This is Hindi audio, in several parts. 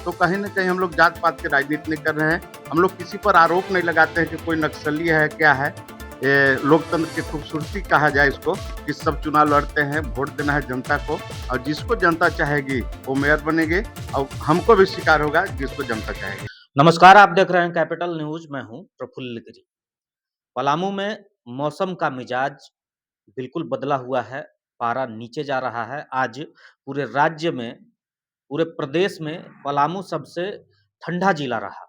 तो कहीं न कहीं हम लोग जात-पात की राजनीति नहीं कर रहे हैं। हम लोग किसी पर आरोप नहीं लगाते हैं कि कोई नक्सली है, क्या है। ये लोकतंत्र की खूबसूरती कहा जाए इसको कि सब चुनाव लड़ते हैं, वोट देना है जनता को और जिसको जनता चाहेगी वो मेयर बनेंगे और हमको भी स्वीकार होगा जिसको जनता चाहेगी। नमस्कार, आप देख रहे हैं कैपिटल न्यूज। मैं हूं प्रफुल्ल गिरी। पलामू में मौसम का मिजाज बिल्कुल बदला हुआ है। पारा नीचे जा रहा है। आज पूरे राज्य में, पूरे प्रदेश में पलामू सबसे ठंडा जिला रहा।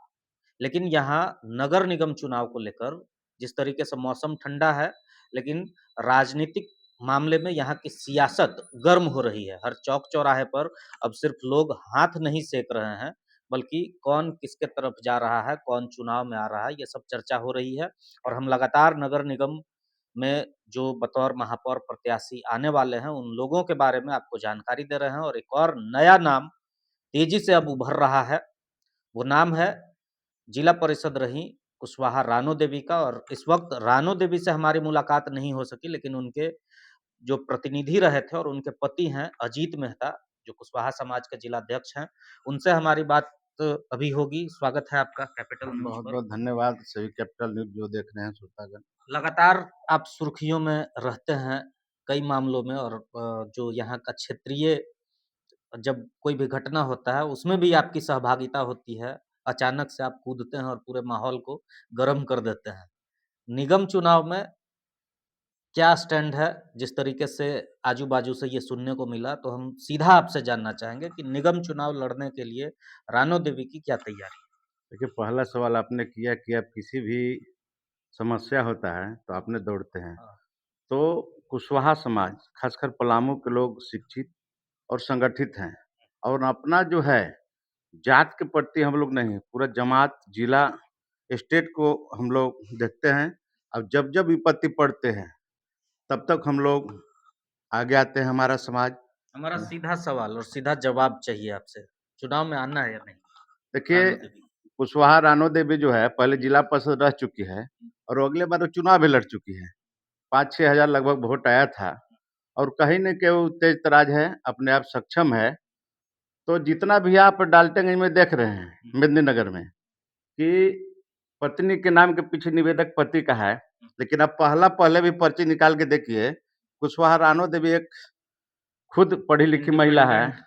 लेकिन यहाँ नगर निगम चुनाव को लेकर जिस तरीके से मौसम ठंडा है, लेकिन राजनीतिक मामले में यहाँ की सियासत गर्म हो रही है। हर चौक चौराहे पर अब सिर्फ लोग हाथ नहीं सेक रहे हैं, बल्कि कौन किसके तरफ जा रहा है, कौन चुनाव में आ रहा है, ये सब चर्चा हो रही है। और हम लगातार नगर निगम में जो बतौर महापौर प्रत्याशी आने वाले हैं, उन लोगों के बारे में आपको जानकारी दे रहे हैं। और एक और नया नाम तेजी से अब उभर रहा है। वो नाम है जिला परिषद रही कुशवाहा रानो देवी का। और इस वक्त रानो देवी से हमारी मुलाकात नहीं हो सकी, लेकिन उनके जो प्रतिनिधि रहे थे और उनके पति हैं अजीत मेहता, जो कुशवाहा समाज के जिला अध्यक्ष हैं, उनसे हमारी बात अभी होगी। स्वागत है आपका कैपिटल न्यूज पर। बहुत-बहुत धन्यवाद सभी कैपिटल न्यूज़ जो देख रहे हैं श्रोतागण। लगातार आप सुर्खियों में रहते हैं कई मामलों में, और जो यहाँ का क्षेत्रीय जब कोई भी घटना होता है उसमें भी आपकी सहभागिता होती है। अचानक से आप कूदते हैं और पूरे माहौल को गर्म कर देते हैं। निगम चुनाव में क्या स्टैंड है? जिस तरीके से आजू-बाजू से ये सुनने को मिला, तो हम सीधा आपसे जानना चाहेंगे कि निगम चुनाव लड़ने के लिए रानो देवी की क्या तैयारी है? देखिए पहला सवाल आपने किया कि आप किसी भी समस्या होता है तो आपने दौड़ते हैं। हाँ, तो कुशवाहा समाज, खासकर पलामू के लोग शिक्षित और संगठित हैं और अपना जो है जात के प्रति हम लोग नहीं, पूरा जमात, जिला, स्टेट को हम लोग देखते हैं। अब जब-जब विपत्ति पड़ते हैं, तब तक हम लोग आगे आते हैं हमारा समाज। हमारा सीधा सवाल और सीधा जवाब चाहिए आपसे। चुनाव में आना है या नहीं? देखिए, रानो देवी। कुशवाहा रानो देवी जो है पहले जिला परिषद रह चुकी है और वो अगले बार वो चुनाव भी लड़ चुकी है। 5-6 हज़ार लगभग वोट आया था और कहीं न कहीं वो तेज़-तराज है, अपने आप सक्षम है। तो जितना भी आप डाल्टनगंज में देख रहे हैं, मेदिनीनगर में, कि पत्नी के नाम के पीछे निवेदक पति का है, लेकिन आप पहले भी पर्ची निकाल के देखिए, कुशवाहा रानो देवी एक खुद पढ़ी-लिखी महिला है, इंडिपेंडेंट।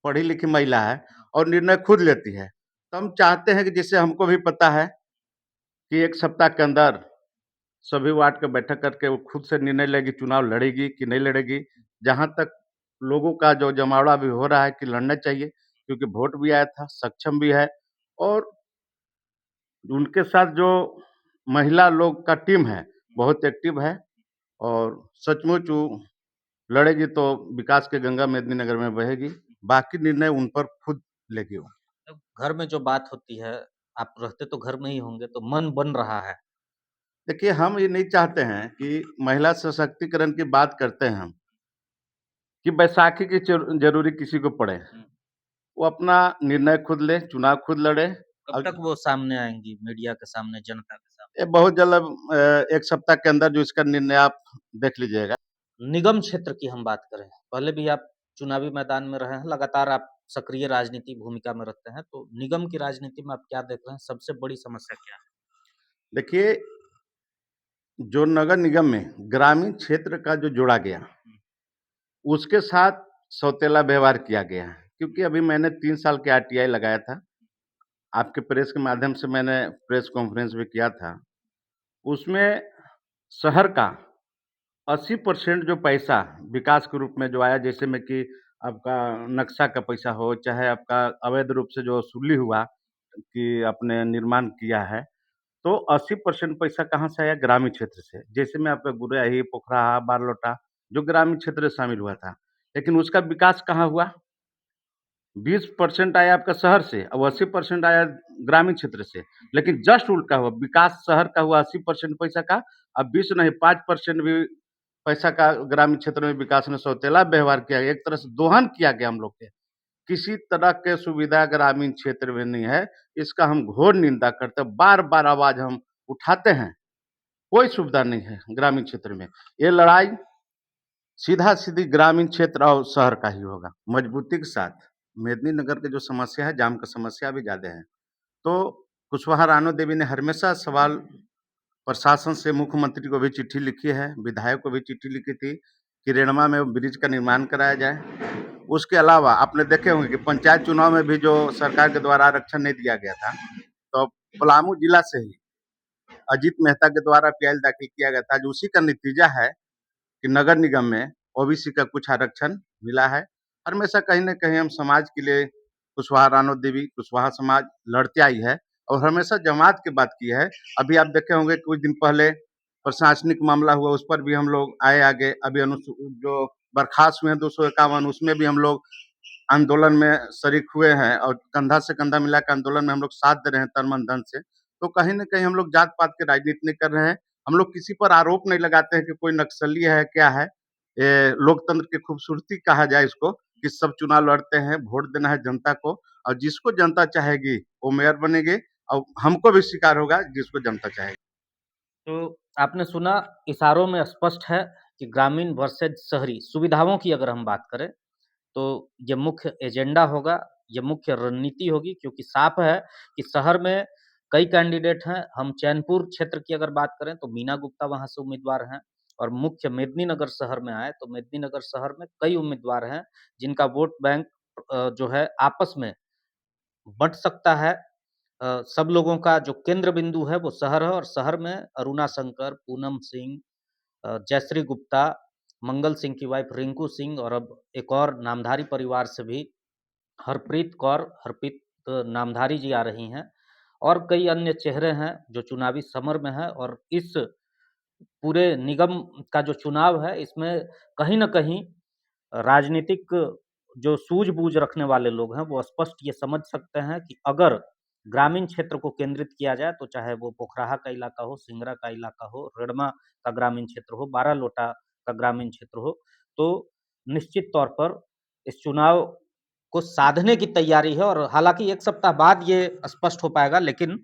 पढ़ी-लिखी महिला है और निर्णय खुद लेती है। तो हम चाहते हैं कि जैसे हमको भी पता है कि 1 सप्ताह के अंदर सभी वार्ड का बैठक करके वो खुद से निर्णय लेगी, चुनाव लड़ेगी कि नहीं लड़ेगी। जहाँ तक लोगों का जो जमावड़ा अभी हो रहा है कि लड़ना चाहिए, क्योंकि वोट भी आया था, सक्षम भी है और उनके साथ जो महिला लोग का टीम है, बहुत एक्टिव है और सचमुच वो लड़ेगी तो विकास की गंगा मेदिनीनगर में बहेगी। बाकी निर्णय उन पर खुद लेगी वो। अब घर में जो बात होती है, आप रहते तो घर में ही होंगे, तो मन बन रहा है। देखिए, हम ये नहीं चाहते हैं कि महिला सशक्तिकरण की बात करते हैं हम, कि बैसाखी की ज़रूरी किसी को पड़े। हुँ। वो अपना निर्णय खुद ले, चुनाव खुद लड़े कब और तक वो सामने आएँगी मीडिया के सामने, जनता के सामने? ये बहुत जल्द 1 सप्ताह के अंदर जो इसका निर्णय आप देख लीजिएगा। निगम क्षेत्र की हम बात करें, पहले भी आप चुनावी मैदान में रहे हैं, लगातार आप सक्रिय राजनीति भूमिका में रहते हैं, तो निगम की राजनीति में आप क्या देख रहे हैं? सबसे बड़ी समस्या क्या है? देखिए, जो नगर निगम में ग्रामीण क्षेत्र का जो जोड़ा गया, हुँ, उसके साथ सौतेला व्यवहार किया गया है। क्योंकि अभी मैंने 3 साल के आरटीआई लगाया था। आपके प्रेस के माध्यम से मैंने प्रेस कॉन्फ्रेंस भी किया था। उसमें शहर का 80% जो पैसा विकास के रूप में जो आया, जैसे में कि आपका नक्शा का पैसा हो, चाहे आपका अवैध रूप से जो वसूली हुआ कि आपने निर्माण किया है, तो 80% पैसा कहाँ से आया? ग्रामीण क्षेत्र से। जैसे में आपका गुरियाही, पोखराहा, बारलोटा जो ग्रामीण क्षेत्र से शामिल हुआ था। लेकिन उसका विकास कहाँ हुआ? 20% आया आपका शहर से और 80% आया ग्रामीण क्षेत्र से। लेकिन जस्ट उल्टा हुआ, विकास शहर का हुआ 80% पैसा का, अब 20 नहीं 5% भी पैसा का ग्रामीण क्षेत्र में विकास में सौतेला व्यवहार किया गया। एक तरह से दोहन किया गया हम लोग के। किसी तरह के सुविधा ग्रामीण क्षेत्र में नहीं है, इसका हम घोर निंदा करते हैं, बार-बार आवाज़ हम उठाते हैं, कोई सुविधा नहीं है ग्रामीण क्षेत्र में। ये लड़ाई सीधा-सीधी ग्रामीण क्षेत्र और शहर का ही होगा, मजबूती के साथ। मेदिनीनगर की जो समस्या है, जाम का समस्या भी ज़्यादा है। तो कुशवाहा रानो देवी ने हमेशा सवाल प्रशासन से मुख्यमंत्री को भी चिट्ठी लिखी है, विधायक को भी चिट्ठी लिखी थी कि रेणुमा में ब्रिज का निर्माण कराया जाए। उसके अलावा आपने देखे होंगे कि पंचायत चुनाव में भी जो सरकार के द्वारा आरक्षण नहीं दिया गया था, तो पलामू जिला से ही अजीत मेहता के द्वारा पीआईएल दाखिल किया गया था, जो उसी का नतीजा है कि नगर निगम में ओबीसी का कुछ आरक्षण मिला है। हमेशा कहीं न कहीं हम समाज के लिए कुशवाहा रानो देवी, कुशवाहा समाज लड़ते आई है और हमेशा जमात की बात की है। अभी आप देखे होंगे कुछ दिन पहले प्रशासनिक मामला हुआ, उस पर भी हम लोग आए आगे। अभी जो बर्खास्त हुए हैं 251, उसमें भी हम लोग आंदोलन में शरीक हुए हैं और कंधा से कंधा मिला के आंदोलन में हम लोग साथ दे रहे हैं तन मन धन से। तो कहीं न कहीं हम लोग जात-पात की राजनीति नहीं कर रहे हैं। हम लोग किसी पर आरोप नहीं लगाते हैं कि कोई नक्सली है, क्या है। ये लोकतंत्र की खूबसूरती कहा जाए इसको कि सब चुनाव लड़ते हैं, वोट देना है जनता को और जिसको जनता चाहेगी वो मेयर बनेगी और हमको भी स्वीकार होगा जिसको जनता चाहेगी। तो आपने सुना, इशारों में स्पष्ट है कि ग्रामीण वर्सेज़ शहरी सुविधाओं की अगर हम बात करें, तो ये मुख्य एजेंडा होगा, ये मुख्य रणनीति होगी, क्योंकि साफ है कि शहर में कई कैंडिडेट हैं। हम चैनपुर क्षेत्र की अगर बात करें तो मीना गुप्ता वहाँ से उम्मीदवार हैं, और मुख्य मेदिनीनगर शहर में आए तो मेदिनीनगर शहर में कई उम्मीदवार हैं जिनका वोट बैंक जो है आपस में बँट सकता है। सब लोगों का जो केंद्र बिंदु है वो शहर है, और शहर में अरुणा शंकर, पूनम सिंह, जयश्री गुप्ता, मंगल सिंह की वाइफ रिंकू सिंह, और अब एक और नामधारी परिवार से भी हरप्रीत नामधारी जी आ रही हैं, और कई अन्य चेहरे हैं जो चुनावी समर में हैं। और इस पूरे निगम का जो चुनाव है, इसमें कहीं न कहीं राजनीतिक जो सूझबूझ रखने वाले लोग हैं, वो स्पष्ट ये समझ सकते हैं कि अगर ग्रामीण क्षेत्र को केंद्रित किया जाए, तो चाहे वो पोखराहा का इलाका हो, सिंगरा का इलाका हो, रेड़मा का ग्रामीण क्षेत्र हो, बारालोटा का ग्रामीण क्षेत्र हो, तो निश्चित तौर पर इस चुनाव को साधने की तैयारी है। और हालाँकि 1 सप्ताह बाद ये स्पष्ट हो पाएगा, लेकिन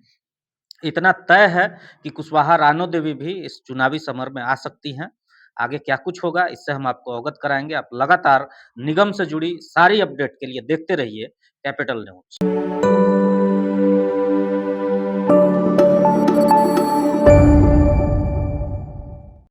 इतना तय है कि कुशवाहा रानो देवी भी इस चुनावी समर में आ सकती हैं। आगे क्या कुछ होगा, इससे हम आपको अवगत कराएँगे। आप लगातार निगम से जुड़ी सारी अपडेट के लिए देखते रहिए कैपिटल न्यूज़।